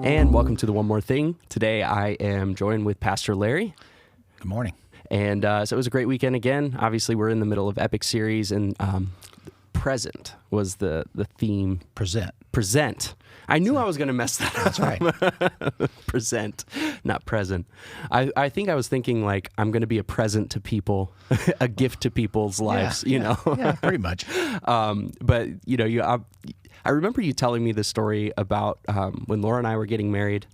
And welcome to the One More Thing. Today I am joined with Pastor Larry. Good morning. And so it was a great weekend again. Obviously, we're in the middle of Epic Series, and present was the theme. Present. I knew I was going to mess that up. That's right. Present, not present. I think I was thinking like I'm going to be a present to people, a gift to people's lives, you know? Yeah, pretty much. But, you know, I remember you telling me the story about when Laura and I were getting married,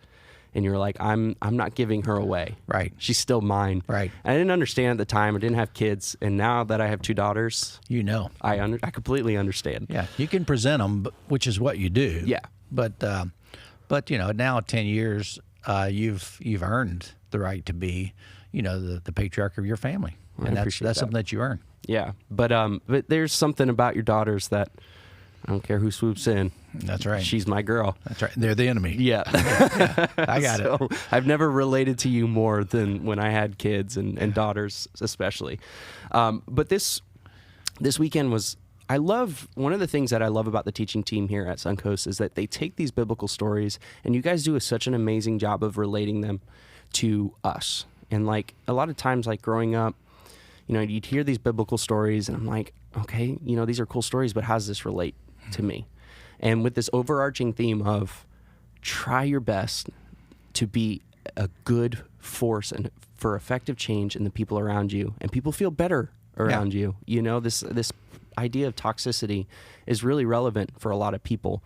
and you were like, I'm not giving her away. Right. She's still mine. Right. And I didn't understand at the time. I didn't have kids. And now that I have two daughters, You know. I completely understand. Yeah, you can present them, which is what you do. Yeah. But you know, now 10 years, you've earned the right to be, you know, the patriarch of your family, and that's something that you earn. Yeah. But there's something about your daughters that I don't care who swoops in. That's right. She's my girl. That's right. They're the enemy. Yeah. I got it. I've never related to you more than when I had kids and daughters especially. But this weekend was, one of the things that I love about the teaching team here at Suncoast is that they take these biblical stories, and you guys do such an amazing job of relating them to us. And like a lot of times, like growing up, you know, you'd hear these biblical stories, and I'm like, okay, you know, these are cool stories, but how does this relate to me? And with this overarching theme of try your best to be a good force and for effective change in the people around you, and people feel better around you. You know, this idea of toxicity is really relevant for a lot of people,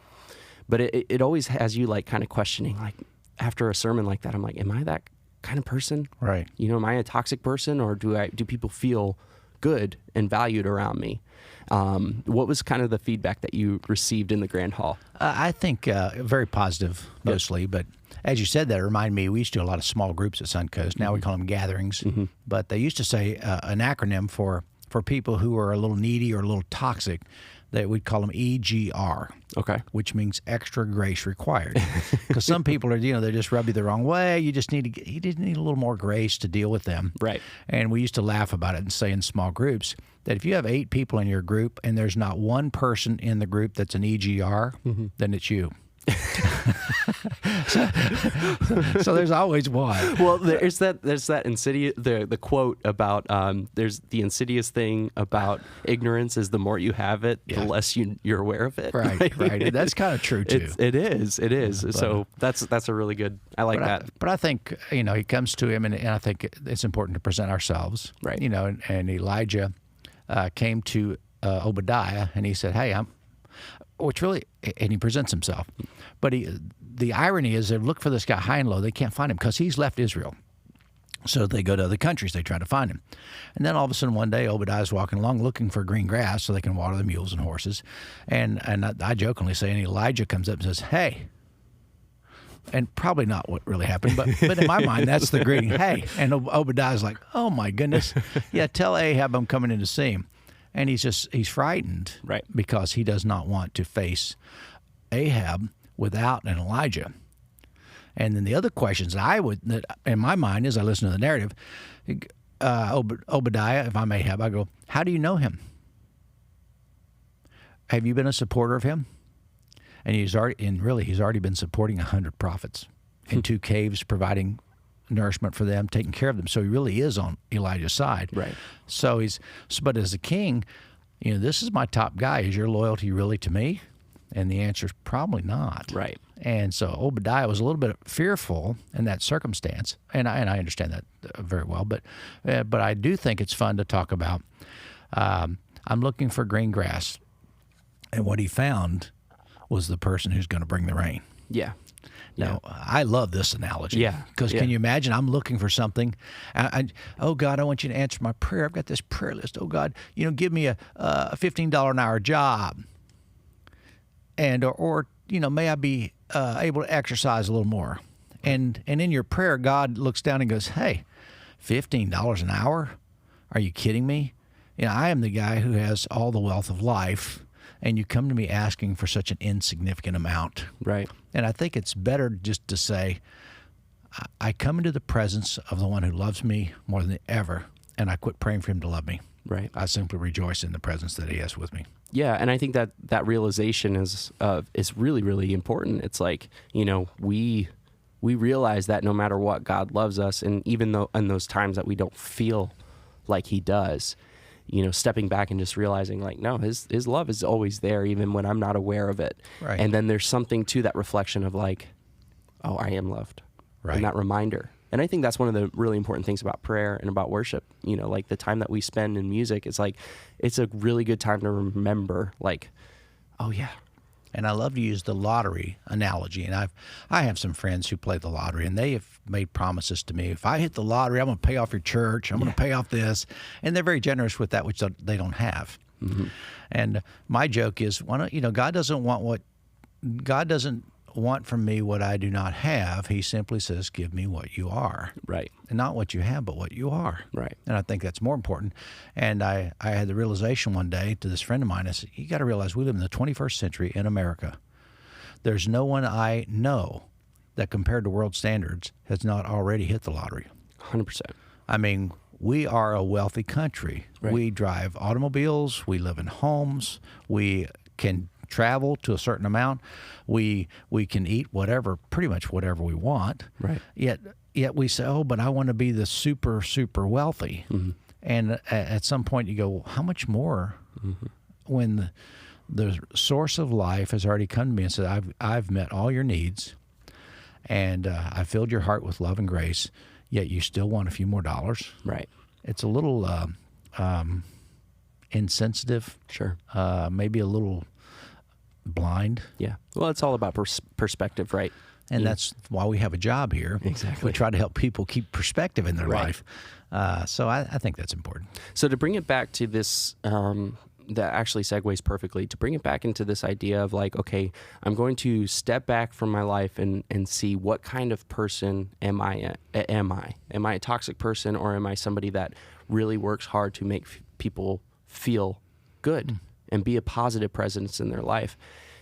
but it always has you like kind of questioning, like after a sermon like that, I'm like, am I that kind of person? Right. You know, am I a toxic person, or do people feel good and valued around me? What was kind of the feedback that you received in the Grand Hall? I think very positive mostly, but as you said that, it reminded me, we used to do a lot of small groups at Suncoast. Now we call them gatherings, but they used to say an acronym for people who are a little needy or a little toxic, that we'd call them EGR. Okay. Which means extra grace required. Because some people are, you know, they just rub you the wrong way. You just need a little more grace to deal with them. Right. And we used to laugh about it and say in small groups that if you have 8 people in your group and there's not one person in the group that's an EGR, then it's you. so there's always one. Well, there's that insidious the quote about there's the insidious thing about ignorance is the more you have it, the less you're aware of it. Right. That's kind of true too. It is. So that's a really good. I like that. But I think, you know, he comes to him, and I think it's important to present ourselves. Right. You know, and Elijah came to Obadiah, and he said, "Hey, and he presents himself. But the irony is they look for this guy high and low. They can't find him because he's left Israel. So they go to other countries. They try to find him. And then all of a sudden one day Obadiah's walking along looking for green grass so they can water the mules and horses. And I jokingly say, and Elijah comes up and says, "Hey." And probably not what really happened, but in my mind, that's the greeting. Hey. And Obadiah's like, oh, my goodness. Yeah, tell Ahab I'm coming in to see him. And he's frightened, right? Because he does not want to face Ahab without an Elijah. And then the other questions that in my mind, as I listen to the narrative, Obadiah, if I'm Ahab, I go, how do you know him? Have you been a supporter of him? And he's already been supporting 100 prophets in 2 caves, providing nourishment for them, taking care of them. So he really is on Elijah's side. Right. So but as a king, you know, this is my top guy. Is your loyalty really to me? And the answer is probably not. Right. And so Obadiah was a little bit fearful in that circumstance, and I understand that very well. But I do think it's fun to talk about. I'm looking for green grass, and what he found was the person who's going to bring the rain. Yeah. Now, I love this analogy. Yeah. Because can you imagine, I'm looking for something. Oh, God, I want you to answer my prayer. I've got this prayer list. Oh, God, you know, give me a $15 an hour job. And or you know, may I be able to exercise a little more. And in your prayer, God looks down and goes, hey, $15 an hour? Are you kidding me? You know, I am the guy who has all the wealth of life, and you come to me asking for such an insignificant amount. Right. And I think it's better just to say, I come into the presence of the one who loves me more than ever, and I quit praying for him to love me. Right. I simply rejoice in the presence that he has with me. Yeah, and I think that realization is really, really important. It's like, we realize that no matter what, God loves us, and even though in those times that we don't feel like he does, stepping back and just realizing like, no, his love is always there, even when I'm not aware of it. Right. And then there's something to that reflection of like, oh, I am loved. Right. And that reminder. And I think that's one of the really important things about prayer and about worship. Like the time that we spend in music, it's like, it's a really good time to remember like, oh yeah. And I love to use the lottery analogy. And I have some friends who play the lottery, and they have made promises to me. If I hit the lottery, I'm going to pay off your church. I'm going to pay off this. And they're very generous with that, which they don't have. Mm-hmm. And my joke is, God doesn't want from me what I do not have. He simply says, give me what you are. Right. And not what you have, but what you are. Right. And I think that's more important. And I had the realization one day to this friend of mine, I said, you got to realize we live in the 21st century in America. There's no one I know that compared to world standards has not already hit the lottery. 100%. I mean, we are a wealthy country. Right. We drive automobiles. We live in homes. We can travel to a certain amount. We can eat pretty much whatever we want. Right. Yet we say, oh, but I want to be the super, super wealthy. Mm-hmm. And at some point you go, well, how much more when the source of life has already come to me and said, I've met all your needs, and I filled your heart with love and grace, yet you still want a few more dollars. Right. It's a little insensitive. Sure. Maybe a little blind. Yeah. Well, it's all about perspective, right? And that's why we have a job here. Exactly. We try to help people keep perspective in their Right. life. So I think that's important. So to bring it back to this, that actually segues perfectly, to bring it back into this idea of like, okay, I'm going to step back from my life and see what kind of person am I? Am I a toxic person, or am I somebody that really works hard to make people feel good and be a positive presence in their life?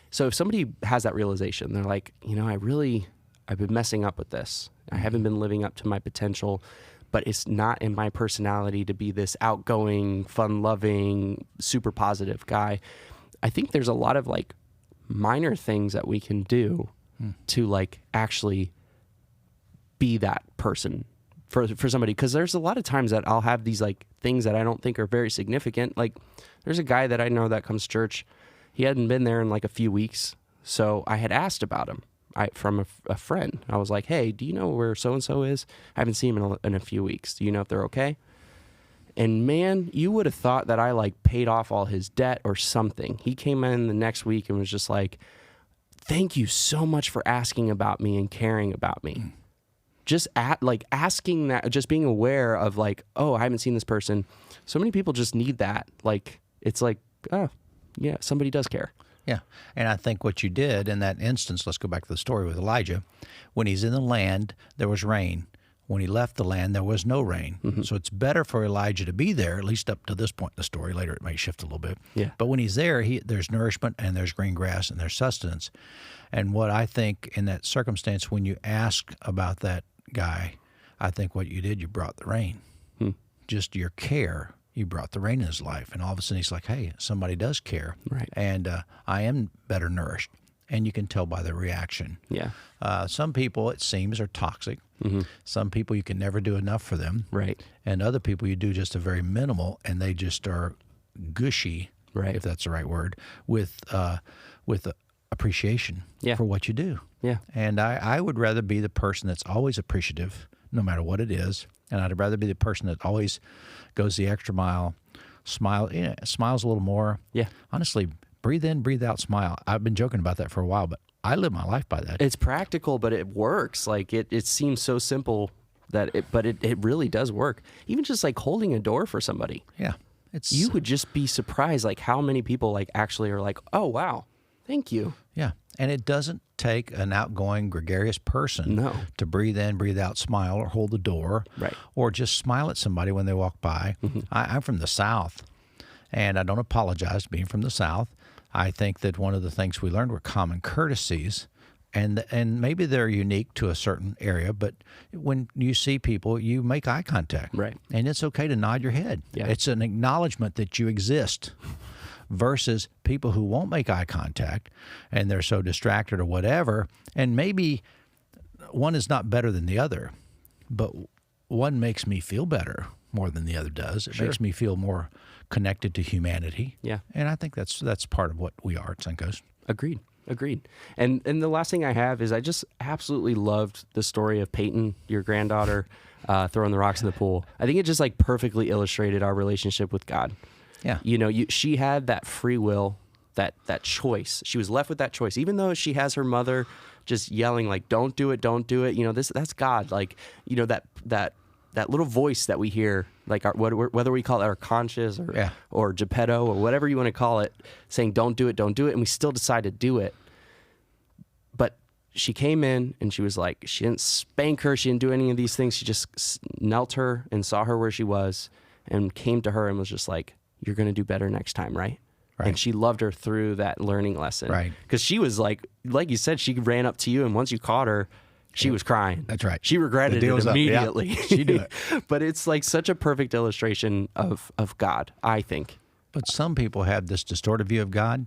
So if somebody has that realization, they're like, I've been messing up with this. I haven't been living up to my potential, but it's not in my personality to be this outgoing, fun-loving, super positive guy. I think there's a lot of like minor things that we can do to like actually be that person for somebody. Because there's a lot of times that I'll have these like things that I don't think are very significant. Like there's a guy that I know that comes to church. He hadn't been there in like a few weeks. So I had asked about him from a friend. I was like, hey, do you know where so-and-so is? I haven't seen him in a few weeks. Do you know if they're okay? And man, you would have thought that I like paid off all his debt or something. He came in the next week and was just like, thank you so much for asking about me and caring about me. Just asking that, just being aware of like, oh, I haven't seen this person. So many people just need that. Like, it's like, oh, yeah, somebody does care. Yeah. And I think what you did in that instance, let's go back to the story with Elijah. When he's in the land, there was rain. When he left the land, there was no rain. Mm-hmm. So it's better for Elijah to be there, at least up to this point in the story. Later it may shift a little bit. Yeah. But when he's there, there's nourishment and there's green grass and there's sustenance. And what I think in that circumstance, when you ask about that guy, I think what you did, you brought the rain. Just your care. You brought the rain in his life, and all of a sudden he's like, hey, somebody does care. Right. And I am better nourished, and you can tell by the reaction. Yeah. Some people, it seems, are toxic. Mm-hmm. Some people, you can never do enough for them. Right. And other people, you do just a very minimal, and they just are gushy, right, if that's the right word, with appreciation for what you do. Yeah. And I would rather be the person that's always appreciative, no matter what it is. And I'd rather be the person that always goes the extra mile, smiles a little more. Yeah. Honestly, breathe in, breathe out, smile. I've been joking about that for a while, but I live my life by that. It's practical, but it works. Like it seems so simple but it really does work. Even just like holding a door for somebody. Yeah. You would just be surprised like how many people like actually are like, oh wow, thank you. Yeah. And it doesn't take an outgoing, gregarious person to breathe in, breathe out, smile, or hold the door, right, or just smile at somebody when they walk by. Mm-hmm. I'm from the South, and I don't apologize being from the South. I think that one of the things we learned were common courtesies, and maybe they're unique to a certain area, but when you see people, you make eye contact. Right. And it's okay to nod your head. Yeah. It's an acknowledgement that you exist versus people who won't make eye contact and they're so distracted or whatever. And maybe one is not better than the other, but one makes me feel better more than the other does. It makes me feel more connected to humanity. Yeah. And I think that's part of what we are at Suncoast. Agreed. And the last thing I have is I just absolutely loved the story of Peyton, your granddaughter, throwing the rocks in the pool. I think it just like perfectly illustrated our relationship with God. Yeah. You know, she had that free will, that choice. She was left with that choice, even though she has her mother just yelling like, "Don't do it, don't do it." You know, that's God. Like, you know, that little voice that we hear, like whether we call it our conscience or Geppetto or whatever you want to call it, saying don't do it, and we still decide to do it. But she came in and she was like, she didn't spank her, she didn't do any of these things. She just knelt her and saw her where she was and came to her and was just like, "You're going to do better next time, right?" And she loved her through that learning lesson. Right. Because she was like you said, she ran up to you, and once you caught her, she was crying. That's right. She regretted it immediately. Yeah, she did it. But it's like such a perfect illustration of God, I think. But some people have this distorted view of God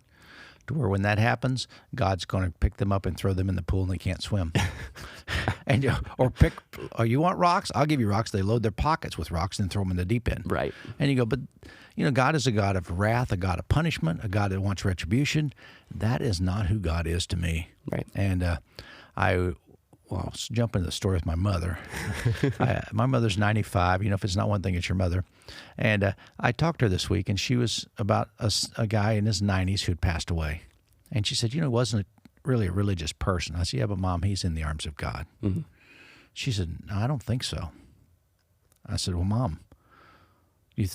to where when that happens, God's going to pick them up and throw them in the pool and they can't swim. Or you want rocks? I'll give you rocks. They load their pockets with rocks and throw them in the deep end. Right. And you go, but God is a God of wrath, a God of punishment, a God that wants retribution. That is not who God is to me. Right. And I'll jump into the story with my mother. My mother's 95. If it's not one thing, it's your mother. And I talked to her this week, and she was about a guy in his 90s who had passed away. And she said, he wasn't really a religious person. I said, yeah, but Mom, he's in the arms of God. Mm-hmm. She said, no, I don't think so. I said, well, Mom,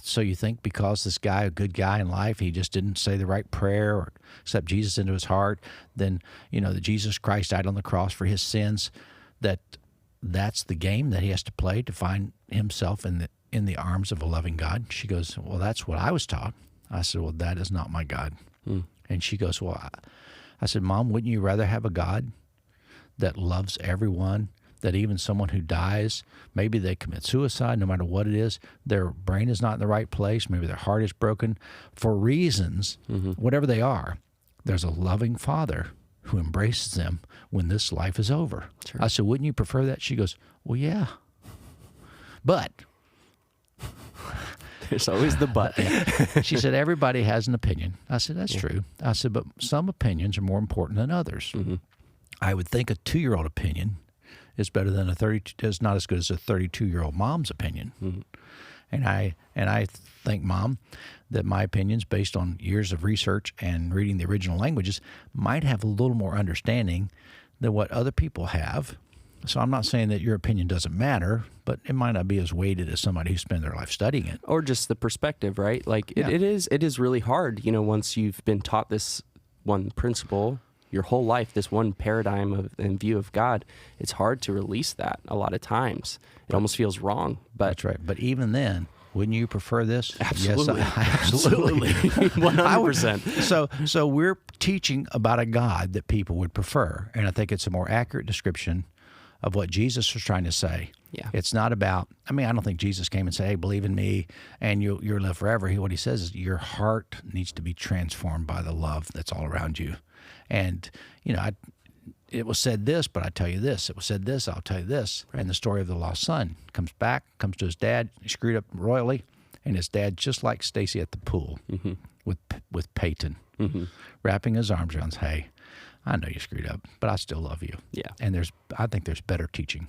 so you think because this guy, a good guy in life, he just didn't say the right prayer or accept Jesus into his heart, then, that Jesus Christ died on the cross for his sins, that's the game that he has to play to find himself in the arms of a loving God? She goes, well, that's what I was taught. I said, well, that is not my God. And she goes, well, I said, Mom, wouldn't you rather have a God that loves everyone, that even someone who dies, maybe they commit suicide, no matter what it is, their brain is not in the right place, maybe their heart is broken, for reasons, whatever they are, there's a loving Father who embraces them when this life is over. Sure. I said, wouldn't you prefer that? She goes, well, yeah. But there's always the but. She said, everybody has an opinion. I said, that's true. I said, but some opinions are more important than others. Mm-hmm. I would think a 2-year-old opinion is better than is not as good as a 32-year-old mom's opinion. Mm-hmm. And I think, Mom, that my opinions, based on years of research and reading the original languages, might have a little more understanding than what other people have. So I'm not saying that your opinion doesn't matter, but it might not be as weighted as somebody who spent their life studying it. Or just the perspective, right? Like it is really hard, once you've been taught this one principle your whole life, this one paradigm and view of God, it's hard to release that a lot of times. It almost feels wrong. But that's right. But even then, wouldn't you prefer this? Absolutely. Yes, absolutely. 100%. So we're teaching about a God that people would prefer, and I think it's a more accurate description of what Jesus was trying to say. Yeah. It's not about, I don't think Jesus came and said, hey, believe in me and you'll live forever. What he says is your heart needs to be transformed by the love that's all around you. And, it was said this, but I tell you this. It was said this, I'll tell you this. Right. And the story of the lost son comes to his dad. He screwed up royally, and his dad, just like Stacy at the pool with Peyton, wrapping his arms around, hey, I know you screwed up, but I still love you. Yeah. And I think there's better teaching,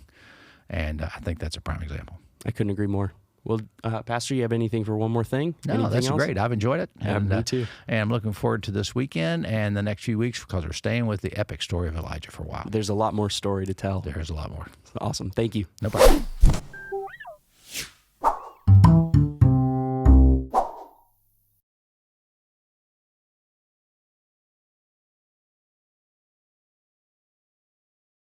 and I think that's a prime example. I couldn't agree more. Well, Pastor, you have anything for one more thing? No, anything that's else? Great. I've enjoyed it. And, me too. And I'm looking forward to this weekend and the next few weeks because we're staying with the epic story of Elijah for a while. There's a lot more story to tell. There's a lot more. Awesome. Thank you. No problem.